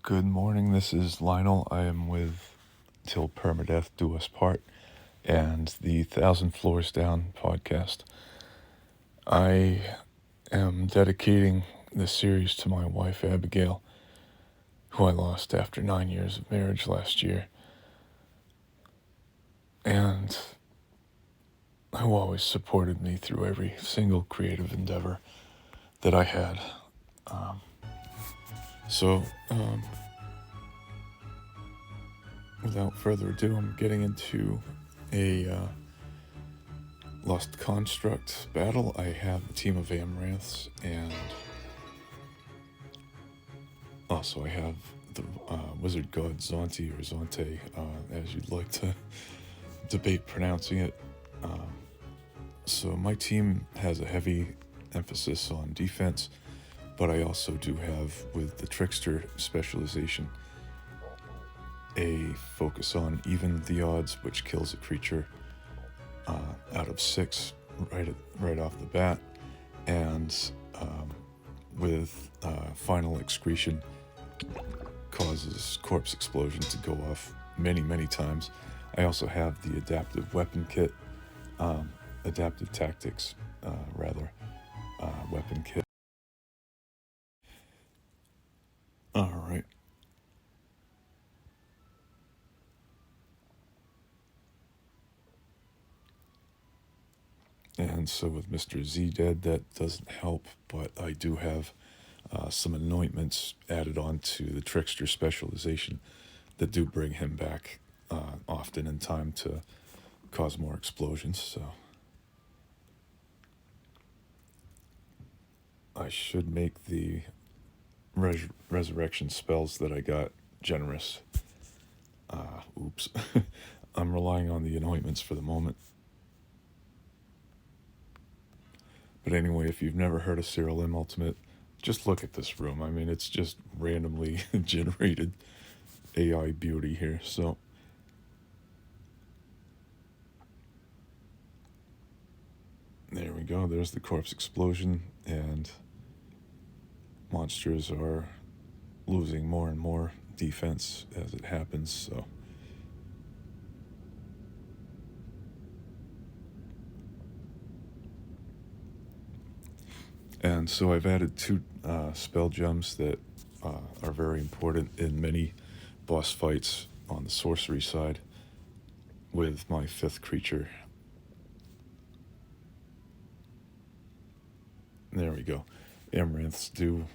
Good morning, this is Lionel. I am with Till Permadeath Do Us Part and the Thousand Floors Down podcast. I am dedicating this series to my wife, Abigail, who I lost after 9 years of marriage last year, and who always supported me through every single creative endeavor that I had. Without further ado, I'm getting into a Lost Construct battle. I have a team of Amaranths, and also I have the Wizard God Zonte, or Zonte, as you'd like to debate pronouncing it. So my team has a heavy emphasis on defense, but I also do have, with the Trickster specialization, a focus on even the odds, which kills a creature out of 6 right off the bat, and with Final Excretion causes corpse explosion to go off many times. I also have the adaptive weapon kit, adaptive tactics weapon kit. Alright. And so with Mr. Z dead, that doesn't help, but I do have some anointments added on to the Trickster specialization that do bring him back often in time to cause more explosions. So I should make the resurrection spells that I got generous. Oops. I'm relying on the anointments for the moment. But anyway, if you've never heard of Siralim Ultimate, just look at this room. I mean, it's just randomly generated AI beauty here. So there we go. There's the corpse explosion, and monsters are losing more and more defense as it happens. So and so I've added 2 spell gems that are very important in many boss fights on the sorcery side with my 5th creature. There we go. Amaranths do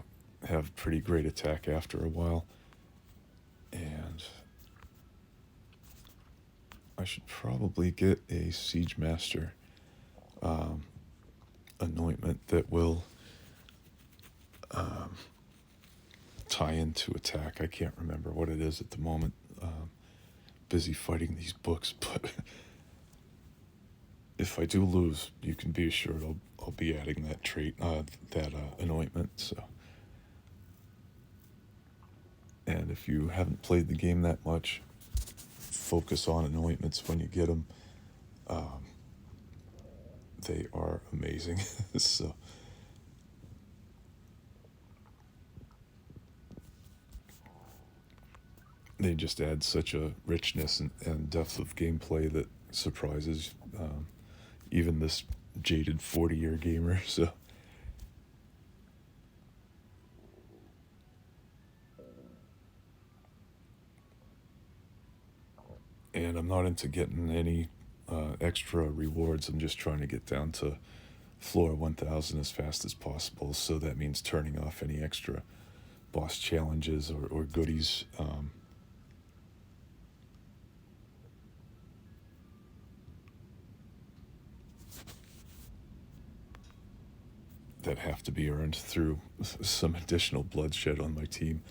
have pretty great attack after a while, and I should probably get a Siegemaster anointment that will tie into attack. I can't remember what it is at the moment. Busy fighting these books, but if I do lose, you can be assured I'll be adding that trait, that anointment. So, and if you haven't played the game that much, focus on anointments when you get them. They are amazing. So they just add such a richness and depth of gameplay that surprises even this jaded 40-year gamer. So and I'm not into getting any extra rewards. I'm just trying to get down to floor 1000 as fast as possible, so that means turning off any extra boss challenges or goodies that have to be earned through some additional bloodshed on my team.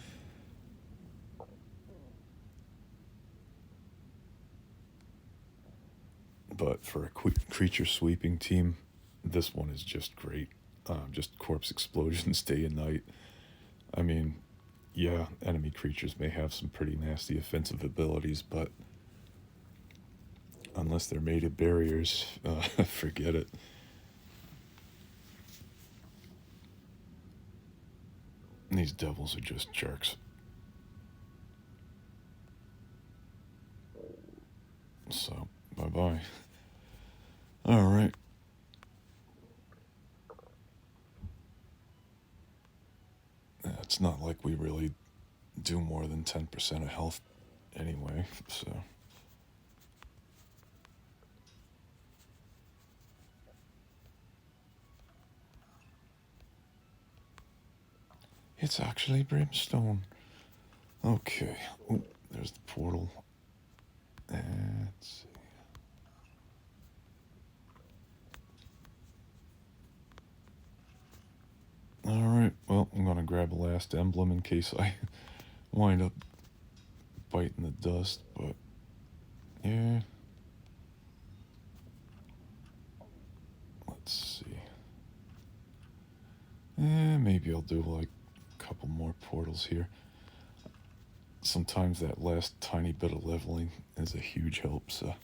But for a quick creature sweeping team, this one is just great. Just corpse explosions day and night. I mean, yeah, enemy creatures may have some pretty nasty offensive abilities, but unless they're made of barriers, forget it. These devils are just jerks. So, bye-bye. Alright. It's not like we really do more than 10% of health anyway, so... It's actually brimstone. Okay. Ooh, there's the portal. Let's see. Alright, well, I'm gonna grab a last emblem in case I wind up biting the dust, but yeah. Let's see. Maybe I'll do like a couple more portals here. Sometimes that last tiny bit of leveling is a huge help, so...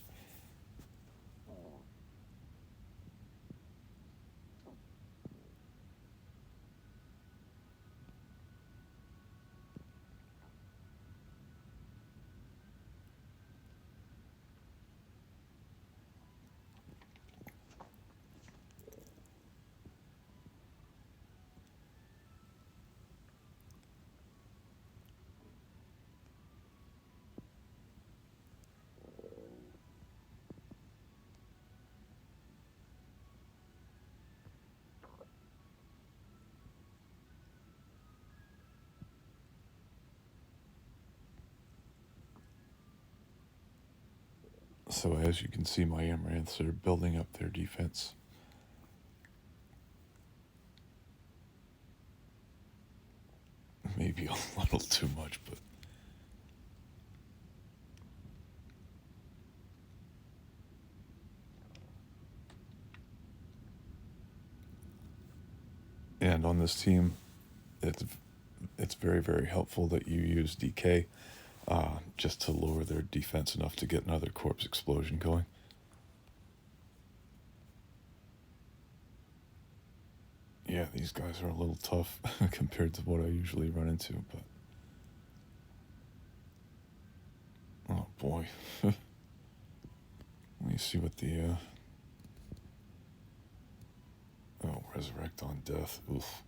So as you can see, my amaranths are building up their defense. Maybe a little too much, but... And on this team, it's very, very helpful that you use DK just to lower their defense enough to get another corpse explosion going. Yeah, these guys are a little tough compared to what I usually run into, but... Oh boy. Let me see what the... Oh, resurrect on death. Oof.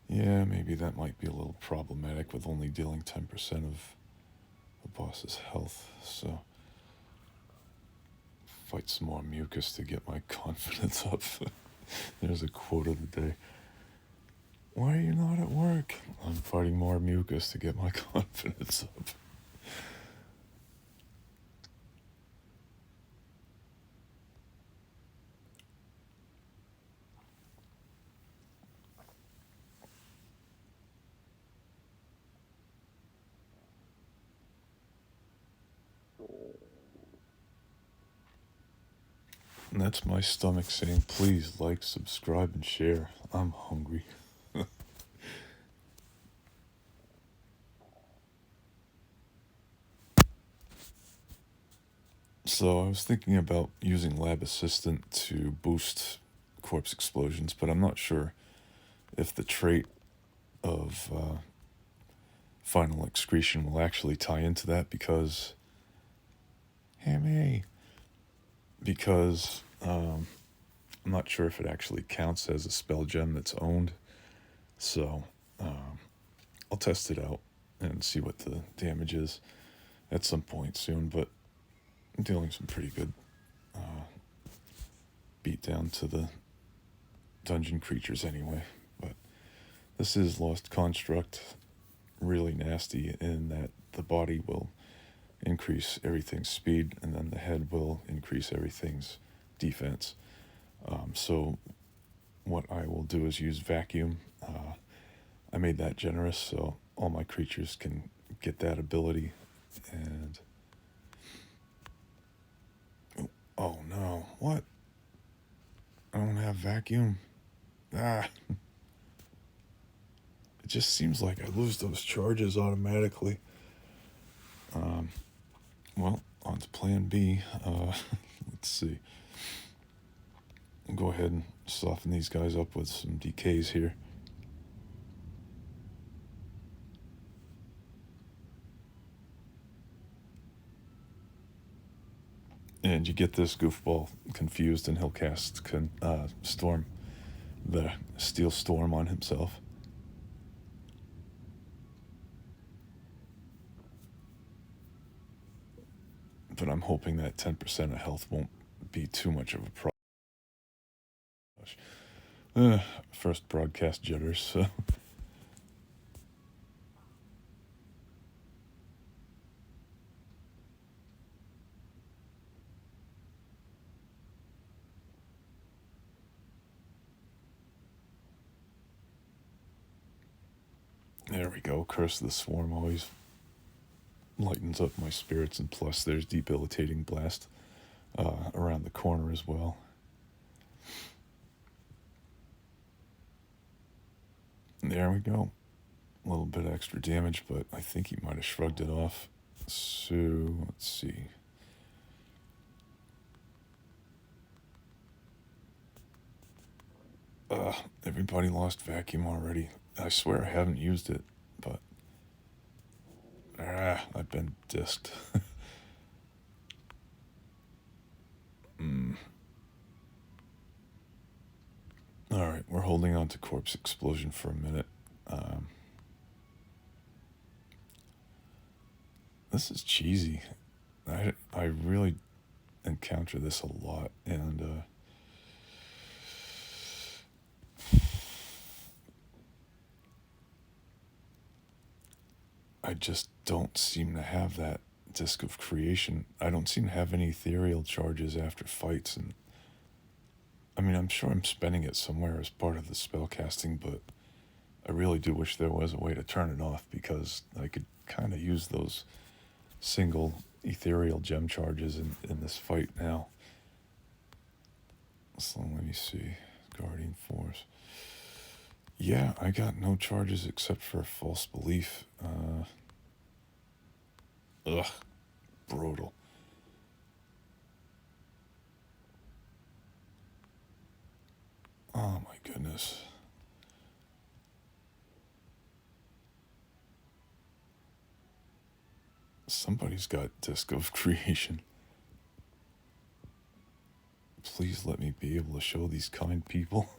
Yeah, maybe that might be a little problematic with only dealing 10% of the boss's health, so... Fight some more mucus to get my confidence up. There's a quote of the day. Why are you not at work? I'm fighting more mucus to get my confidence up. And that's my stomach saying, please like, subscribe, and share. I'm hungry. So I was thinking about using Lab Assistant to boost corpse explosions, but I'm not sure if the trait of Final Excretion will actually tie into that because... Because I'm not sure if it actually counts as a spell gem that's owned. So I'll test it out and see what the damage is at some point soon, but I'm dealing some pretty good beat down to the dungeon creatures anyway. But this is Lost Construct, really nasty in that the body will increase everything's speed and then the head will increase everything's defense. So what I will do is use vacuum. I made that generous so all my creatures can get that ability. And oh no, what? I don't have vacuum. It just seems like I lose those charges automatically. Well, on to plan B. Let's see. I'll go ahead and soften these guys up with some DKs here. And you get this goofball confused, and he'll cast Storm, the Steel Storm, on himself. But I'm hoping that 10% of health won't be too much of a problem. First broadcast jitters, so... There we go. Curse of the Swarm always lightens up my spirits, and plus there's Debilitating Blast around the corner as well. There we go. A little bit extra damage, but I think he might have shrugged it off. So, let's see. Everybody lost vacuum already. I swear I haven't used it, but... I've been disked. Alright, we're holding on to Corpse Explosion for a minute. This is cheesy. I really encounter this a lot, and I just don't seem to have that Disc of Creation. I don't seem to have any ethereal charges after fights, and I mean, I'm sure I'm spending it somewhere as part of the spell casting, but I really do wish there was a way to turn it off, because I could kind of use those single ethereal gem charges in this fight now. So let me see. Guardian Force. Yeah, I got no charges except for False Belief. Brutal. Oh my goodness. Somebody's got Disc of Creation. Please let me be able to show these kind people.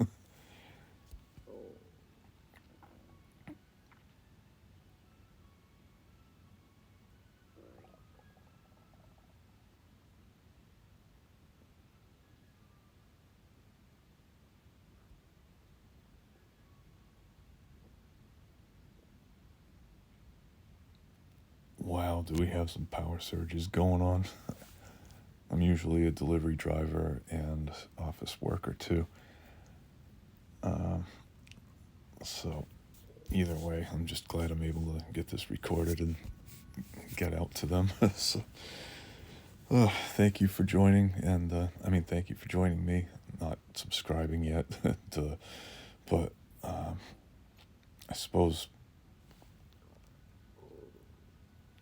Wow, do we have some power surges going on? I'm usually a delivery driver and office worker too. So either way, I'm just glad I'm able to get this recorded and get out to them. So, thank you for joining, and thank you for joining me. Not subscribing yet, but I suppose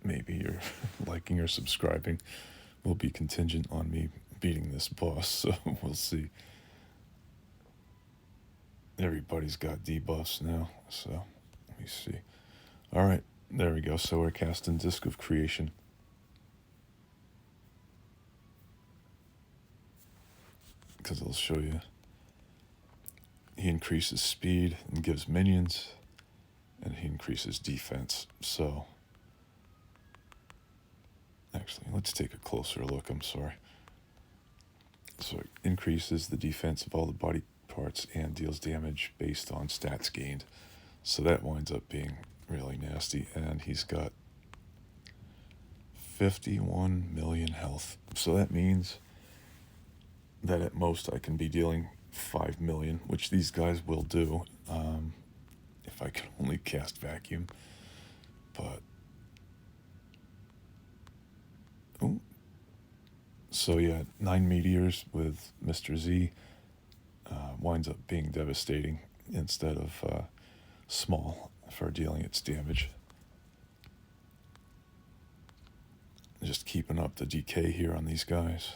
maybe your liking or subscribing will be contingent on me beating this boss, so we'll see. Everybody's got debuffs now, so let me see. Alright, there we go. So we're casting Disc of Creation. Because it'll show you. He increases speed and gives minions, and he increases defense. So, actually, let's take a closer look. I'm sorry. So it increases the defense of all the body parts and deals damage based on stats gained. So that winds up being really nasty. And he's got 51 million health. So that means that at most I can be dealing 5 million, which these guys will do, if I could only cast Vacuum. But, oh, so yeah, 9 Meteors with Mr. Z winds up being devastating instead of small for dealing its damage. Just keeping up the decay here on these guys.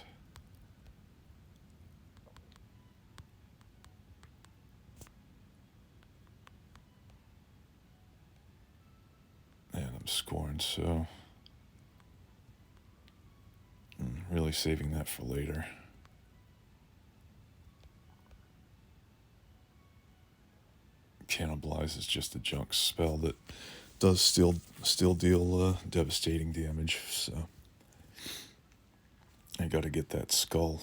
And I'm scoring, so really saving that for later. Cannibalize is just a junk spell that does still deal devastating damage, so I gotta get that skull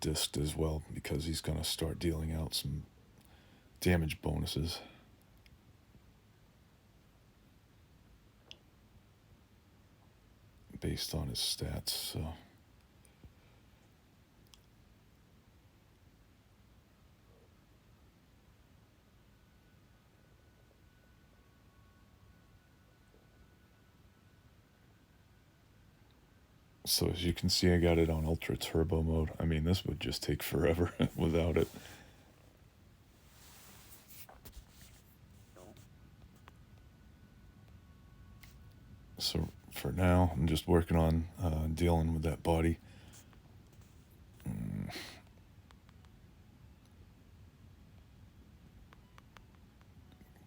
disced as well, because he's gonna start dealing out some damage bonuses. Based on his stats, so as you can see, I got it on ultra turbo mode. I mean, this would just take forever without it. So for now, I'm just working on dealing with that body.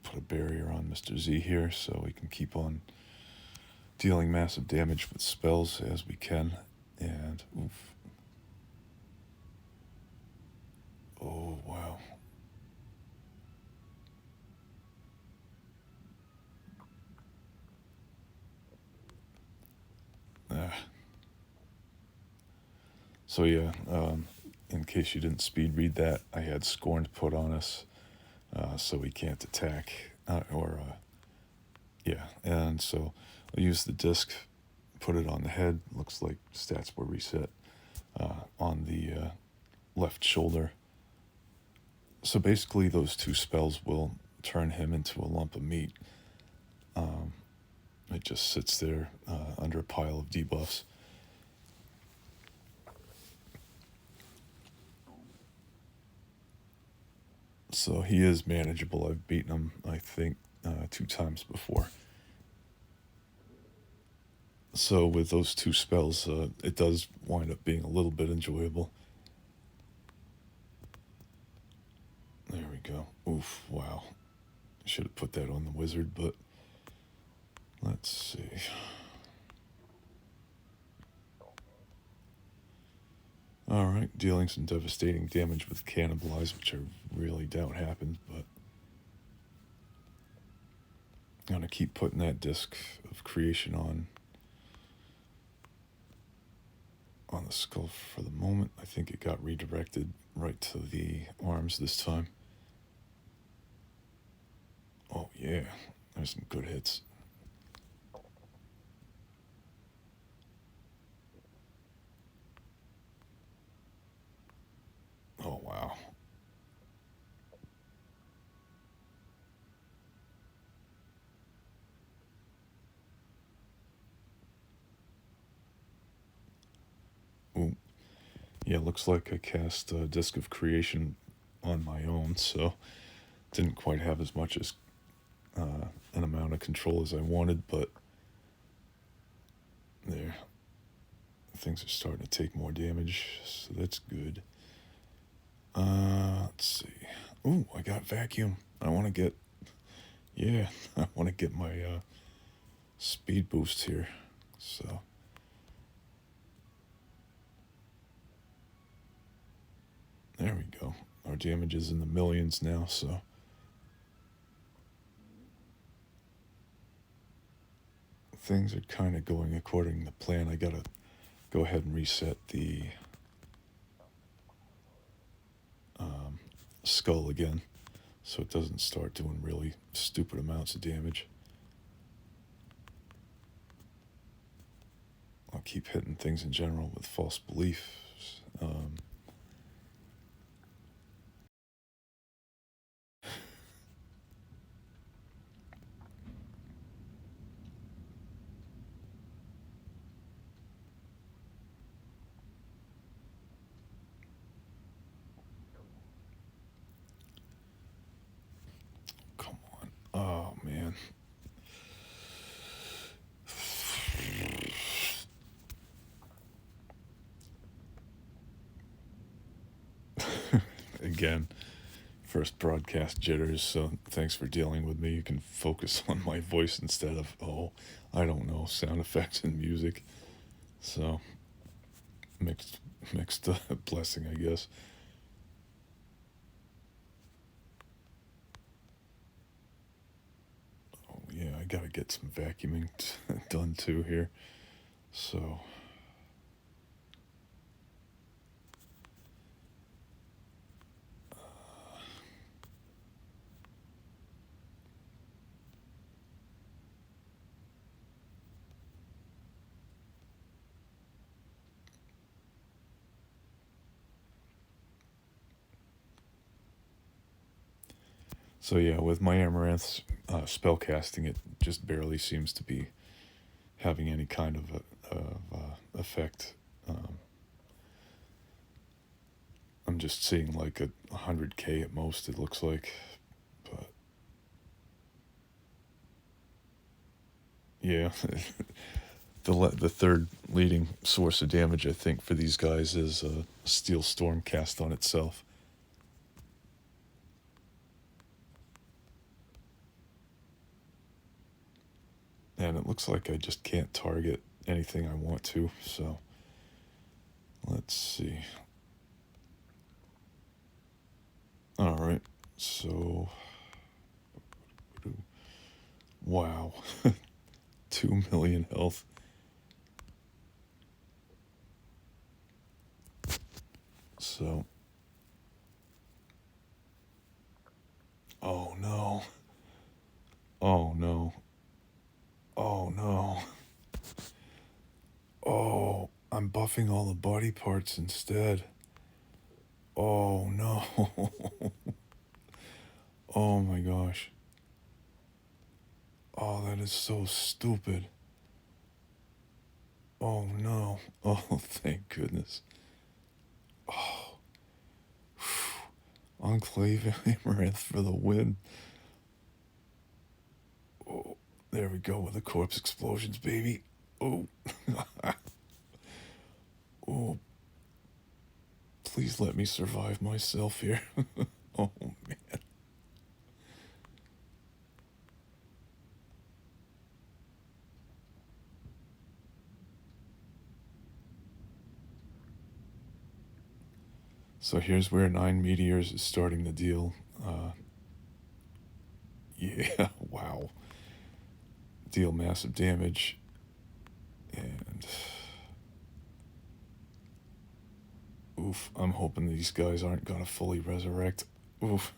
Put a barrier on Mr. Z here so we can keep on dealing massive damage with spells as we can. And oof. Oh, wow. So yeah, in case you didn't speed read that, I had Scorned put on us, so we can't attack, yeah, and so I'll use the disc, put it on the head. Looks like stats were reset on the left shoulder. So basically those two spells will turn him into a lump of meat. It just sits there under a pile of debuffs. So he is manageable. I've beaten him, I think, 2 times before. So with those 2 spells, it does wind up being a little bit enjoyable. There we go. Oof, wow. I should have put that on the wizard, but let's see. Alright, dealing some devastating damage with Cannibalize, which I really doubt happened, but I'm gonna keep putting that disc of creation on the skull for the moment. I think it got redirected right to the arms this time. Oh yeah, there's some good hits. Oh wow. Ooh. Yeah, looks like I cast a Disc of Creation on my own, so didn't quite have as much as an amount of control as I wanted, but there. Things are starting to take more damage, so that's good. Let's see. Ooh, I got Vacuum. I want to get... Yeah, I want to get my speed boost here, so... There we go. Our damage is in the millions now, so... Things are kind of going according to plan. I gotta go ahead and reset the skull again, so it doesn't start doing really stupid amounts of damage. I'll keep hitting things in general with false beliefs. Come on. Oh, man. Again, first broadcast jitters, so thanks for dealing with me. You can focus on my voice instead of, I don't know, sound effects and music. So, mixed blessing, I guess. Oh yeah, I gotta get some vacuuming done too here. So So yeah, with my Amaranth's spellcasting, it just barely seems to be having any kind of effect. Um, I'm just seeing like 100K at most, it looks like. But yeah, the third leading source of damage, I think, for these guys is a Steel Storm cast on itself. And it looks like I just can't target anything I want to, so let's see. Alright, so wow. 2 million health. So oh no. Oh no. Oh no. Oh, I'm buffing all the body parts instead. Oh no. Oh my gosh. Oh, that is so stupid. Oh no. Oh, thank goodness. Oh. Enclave Amaranth for the win. Oh, there we go with the corpse explosions, baby. Oh. Oh. Please let me survive myself here. Oh, man. So here's where 9 Meteors is starting to deal. Yeah, wow. Deal massive damage. And oof, I'm hoping these guys aren't gonna fully resurrect. Oof.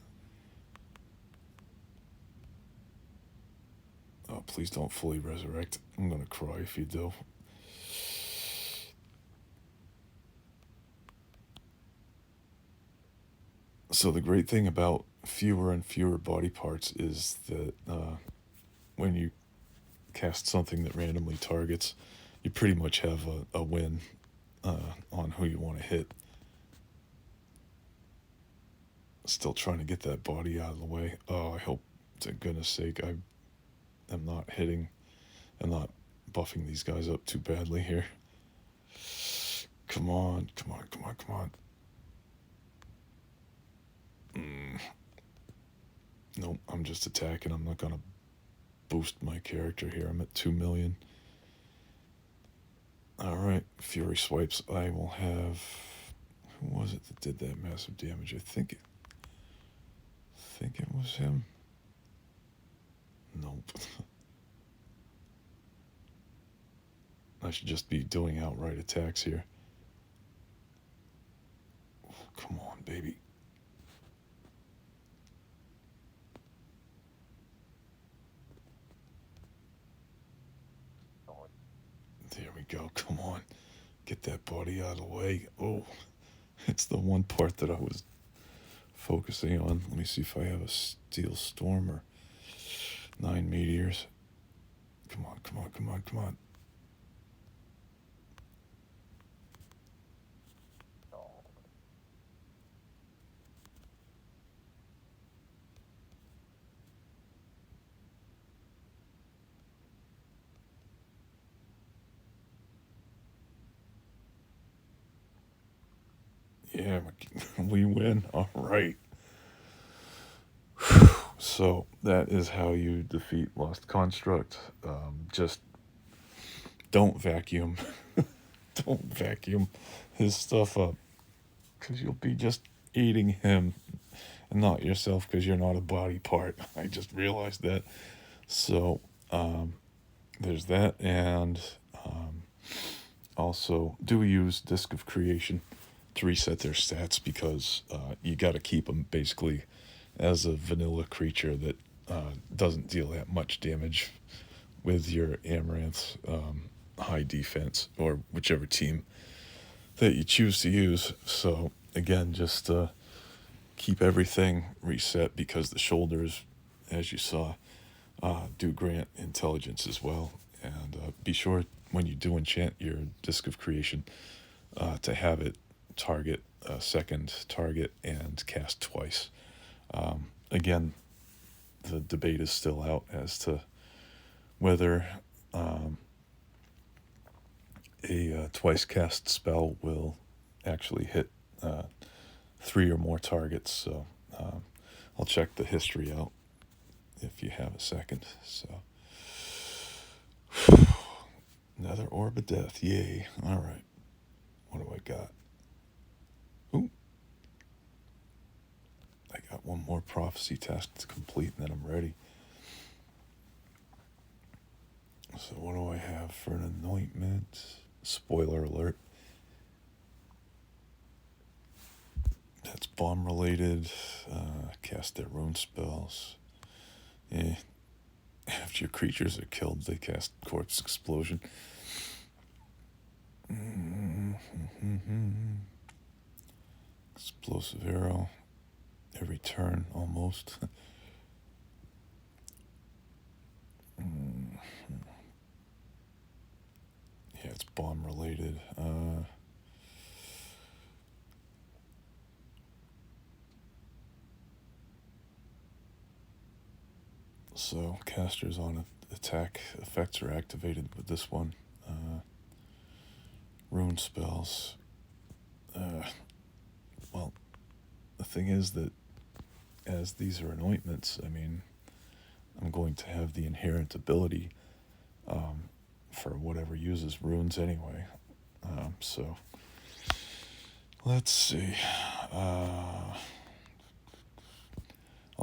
Oh, please don't fully resurrect. I'm gonna cry if you do. So the great thing about fewer and fewer body parts is that when you cast something that randomly targets, you pretty much have a win on who you want to hit. Still trying to get that body out of the way. Oh, I hope, to goodness sake, I am not hitting and not buffing these guys up too badly here. Come on, come on, come on, come on. Nope, I'm just attacking. I'm not gonna boost my character here. I'm at 2 million. Alright, Fury swipes. I will have... Who was it that did that massive damage? I think it was him. Nope. I should just be doing outright attacks here. Oh, come on, baby. There we go. Come on. Get that body out of the way. Oh, it's the one part that I was focusing on. Let me see if I have a Steel Storm or 9 Meteors. Come on, come on, come on, come on. Yeah, we win. All right. So that is how you defeat Lost Construct. Just don't vacuum. Don't vacuum. his stuff up, because you'll be just eating him and not yourself, because you're not a body part. I just realized that. So there's that, and also do use Disc of Creation to reset their stats, because you got to keep them basically as a vanilla creature that doesn't deal that much damage with your Amaranth high defense, or whichever team that you choose to use. So again, just keep everything reset, because the shoulders, as you saw, do grant intelligence as well. And be sure when you do enchant your Disc of Creation to have it target a second target and cast twice. Again, the debate is still out as to whether a twice cast spell will actually hit 3 or more targets. So I'll check the history out if you have a second. So another Orb of Death, yay! All right, what do I got? Ooh, I got one more prophecy task to complete, and then I'm ready. So what do I have for an anointment? Spoiler alert. That's bomb related. Cast their rune spells. After your creatures are killed, they cast Corpse Explosion. Explosive Arrow. Every turn, almost. Yeah, it's bomb related. So casters on attack effects are activated with this one. Rune spells. Well, the thing is that as these are anointments, I mean, I'm going to have the inherent ability for whatever uses runes anyway. So let's see. I'll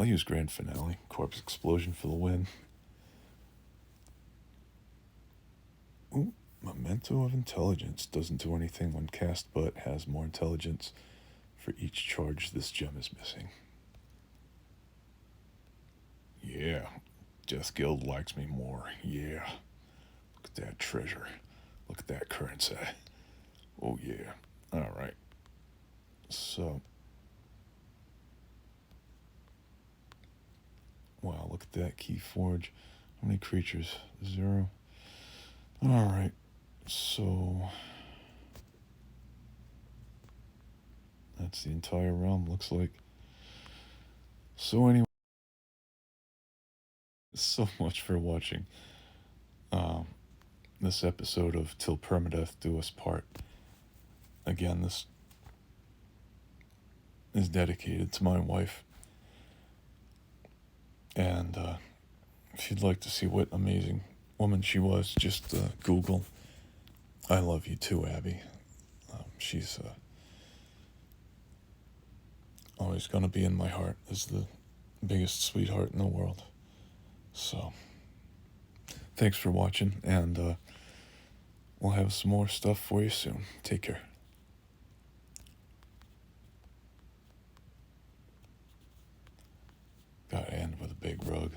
use Grand Finale, Corpse Explosion for the win. Ooh, Memento of Intelligence. Doesn't do anything when cast, but has more intelligence for each charge this gem is missing. Yeah, Death Guild likes me more. Yeah. Look at that treasure. Look at that currency. Oh yeah. Alright. So. Wow, look at that key forge. How many creatures? 0. Alright. So. That's the entire realm, looks like. So anyway. So much for watching this episode of Till Permadeath Do Us Part. Again, this is dedicated to my wife. And if you'd like to see what amazing woman she was, just Google I Love You Too, Abby. She's always going to be in my heart as the biggest sweetheart in the world. So, thanks for watching, and we'll have some more stuff for you soon. Take care. Gotta end with a big rug.